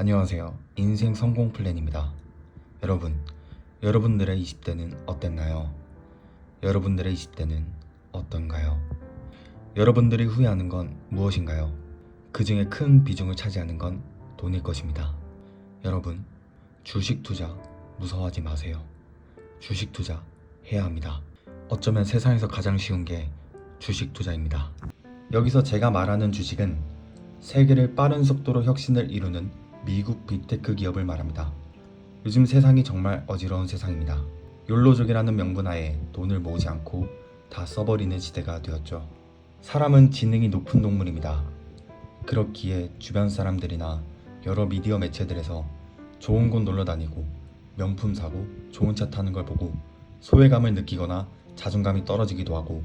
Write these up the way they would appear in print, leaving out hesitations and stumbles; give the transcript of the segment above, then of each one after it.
안녕하세요. 인생 성공 플랜입니다. 여러분들의 20대는 어땠나요? 여러분들의 20대는 어떤가요? 여러분들이 후회하는 건 무엇인가요? 그 중에 큰 비중을 차지하는 건 돈일 것입니다. 여러분, 주식 투자 무서워하지 마세요. 주식 투자 해야 합니다. 어쩌면 세상에서 가장 쉬운 게 주식 투자입니다. 여기서 제가 말하는 주식은 세계를 빠른 속도로 혁신을 이루는 미국 빅테크 기업을 말합니다. 요즘 세상이 정말 어지러운 세상입니다. 욜로족이라는 명분하에 돈을 모으지 않고 다 써버리는 시대가 되었죠. 사람은 지능이 높은 동물입니다. 그렇기에 주변 사람들이나 여러 미디어 매체들에서 좋은 곳 놀러 다니고 명품 사고 좋은 차 타는 걸 보고 소외감을 느끼거나 자존감이 떨어지기도 하고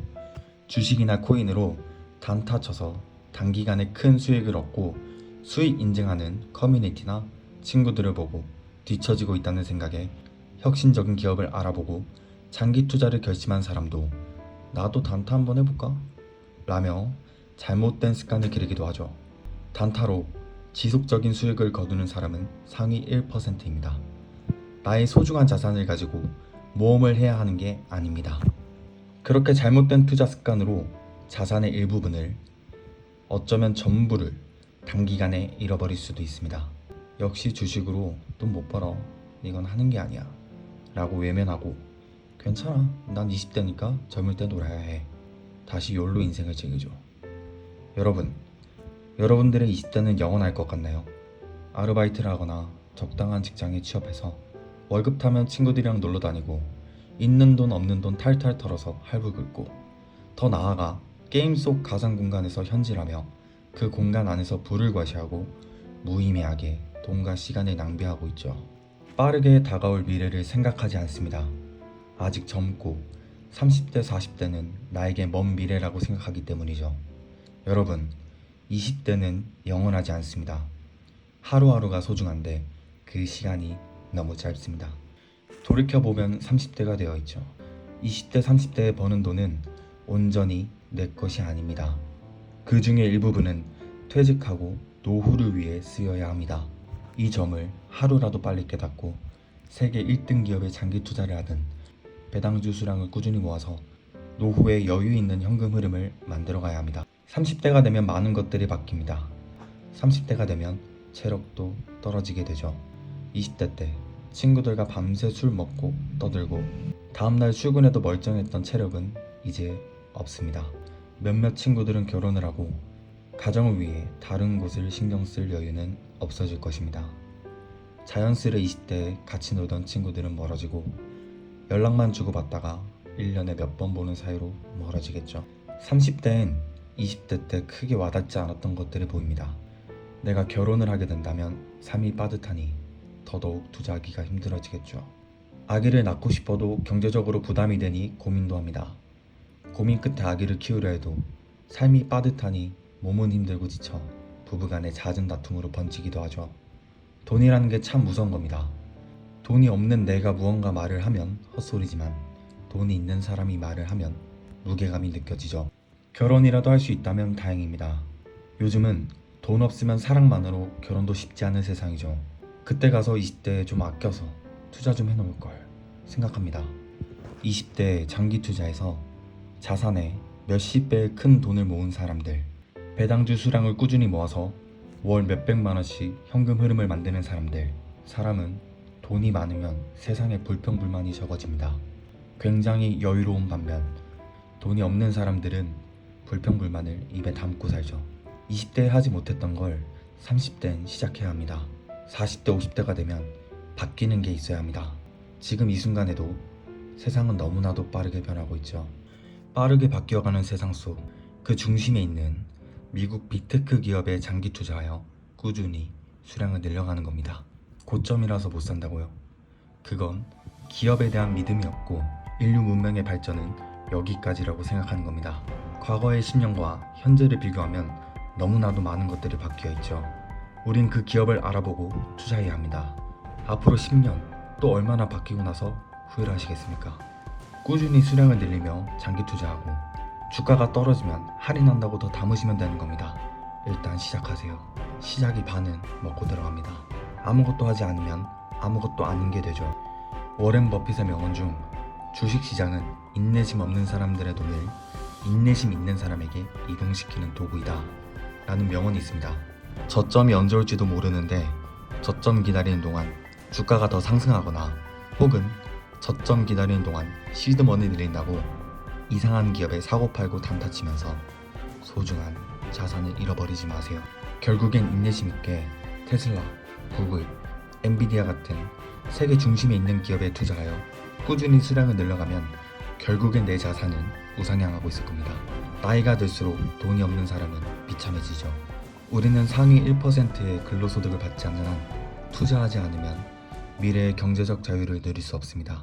주식이나 코인으로 단타 쳐서 단기간에 큰 수익을 얻고 수익 인증하는 커뮤니티나 친구들을 보고 뒤처지고 있다는 생각에 혁신적인 기업을 알아보고 장기 투자를 결심한 사람도 나도 단타 한번 해볼까? 라며 잘못된 습관을 기르기도 하죠. 단타로 지속적인 수익을 거두는 사람은 상위 1%입니다. 나의 소중한 자산을 가지고 모험을 해야 하는 게 아닙니다. 그렇게 잘못된 투자 습관으로 자산의 일부분을 어쩌면 전부를 단기간에 잃어버릴 수도 있습니다. 역시 주식으로 돈 못 벌어. 이건 하는 게 아니야. 라고 외면하고 괜찮아. 난 20대니까 젊을 때 놀아야 해. 다시 욜로 인생을 즐기죠. 여러분들의 20대는 영원할 것 같나요? 아르바이트를 하거나 적당한 직장에 취업해서 월급 타면 친구들이랑 놀러 다니고 있는 돈 없는 돈 탈탈 털어서 할부 긁고 더 나아가 게임 속 가상 공간에서 현질하며 그 공간 안에서 불을 과시하고 무의미하게 돈과 시간을 낭비하고 있죠. 빠르게 다가올 미래를 생각하지 않습니다. 아직 젊고 30대, 40대는 나에게 먼 미래라고 생각하기 때문이죠. 여러분, 20대는 영원하지 않습니다. 하루하루가 소중한데 그 시간이 너무 짧습니다. 돌이켜보면 30대가 되어 있죠. 20대, 30대에 버는 돈은 온전히 내 것이 아닙니다. 그 중에 일부분은 퇴직하고 노후를 위해 쓰여야 합니다. 이 점을 하루라도 빨리 깨닫고 세계 1등 기업에 장기 투자를 하든 배당주 수량을 꾸준히 모아서 노후에 여유 있는 현금 흐름을 만들어 가야 합니다. 30대가 되면 많은 것들이 바뀝니다. 30대가 되면 체력도 떨어지게 되죠. 20대 때 친구들과 밤새 술 먹고 떠들고 다음날 출근해도 멀쩡했던 체력은 이제 없습니다. 몇몇 친구들은 결혼을 하고 가정을 위해 다른 곳을 신경 쓸 여유는 없어질 것입니다. 자연스레 20대에 같이 놀던 친구들은 멀어지고 연락만 주고받다가 1년에 몇 번 보는 사이로 멀어지겠죠. 30대엔 20대 때 크게 와닿지 않았던 것들이 보입니다. 내가 결혼을 하게 된다면 삶이 빠듯하니 더더욱 투자하기가 힘들어지겠죠. 아기를 낳고 싶어도 경제적으로 부담이 되니 고민도 합니다. 고민 끝에 아기를 키우려 해도 삶이 빠듯하니 몸은 힘들고 지쳐 부부간의 잦은 다툼으로 번지기도 하죠. 돈이라는 게 참 무서운 겁니다. 돈이 없는 내가 무언가 말을 하면 헛소리지만 돈이 있는 사람이 말을 하면 무게감이 느껴지죠. 결혼이라도 할 수 있다면 다행입니다. 요즘은 돈 없으면 사랑만으로 결혼도 쉽지 않은 세상이죠. 그때 가서 20대에 좀 아껴서 투자 좀 해놓을 걸 생각합니다. 20대 장기 투자에서 자산의 몇십 배의 큰 돈을 모은 사람들, 배당주 수량을 꾸준히 모아서 월 몇백만 원씩 현금 흐름을 만드는 사람들, 사람은 돈이 많으면 세상에 불평불만이 적어집니다. 굉장히 여유로운 반면 돈이 없는 사람들은 불평불만을 입에 담고 살죠. 20대에 하지 못했던 걸 30대엔 시작해야 합니다. 40대, 50대가 되면 바뀌는 게 있어야 합니다. 지금 이 순간에도 세상은 너무나도 빠르게 변하고 있죠. 빠르게 바뀌어가는 세상 속 그 중심에 있는 미국 빅테크 기업에 장기 투자하여 꾸준히 수량을 늘려가는 겁니다. 고점이라서 못 산다고요? 그건 기업에 대한 믿음이 없고 인류 문명의 발전은 여기까지라고 생각하는 겁니다. 과거의 10년과 현재를 비교하면 너무나도 많은 것들이 바뀌어 있죠. 우린 그 기업을 알아보고 투자해야 합니다. 앞으로 10년 또 얼마나 바뀌고 나서 후회를 하시겠습니까? 꾸준히 수량을 늘리며 장기 투자하고 주가가 떨어지면 할인한다고 더 담으시면 되는 겁니다. 일단 시작하세요. 시작이 반은 먹고 들어갑니다. 아무것도 하지 않으면 아무것도 아닌 게 되죠. 워렌 버핏의 명언 중 주식시장은 인내심 없는 사람들의 돈을 인내심 있는 사람에게 이동시키는 도구이다 라는 명언이 있습니다. 저점이 언제 올지도 모르는데 저점 기다리는 동안 주가가 더 상승하거나 혹은 저점 기다리는 동안 시드머니 늘린다고 이상한 기업에 사고팔고 단타치면서 소중한 자산을 잃어버리지 마세요. 결국엔 인내심 있게 테슬라, 구글, 엔비디아 같은 세계 중심에 있는 기업에 투자하여 꾸준히 수량을 늘려가면 결국엔 내 자산은 우상향하고 있을 겁니다. 나이가 들수록 돈이 없는 사람은 비참해지죠. 우리는 상위 1%의 근로소득을 받지 않는 한 투자하지 않으면 미래의 경제적 자유를 누릴 수 없습니다.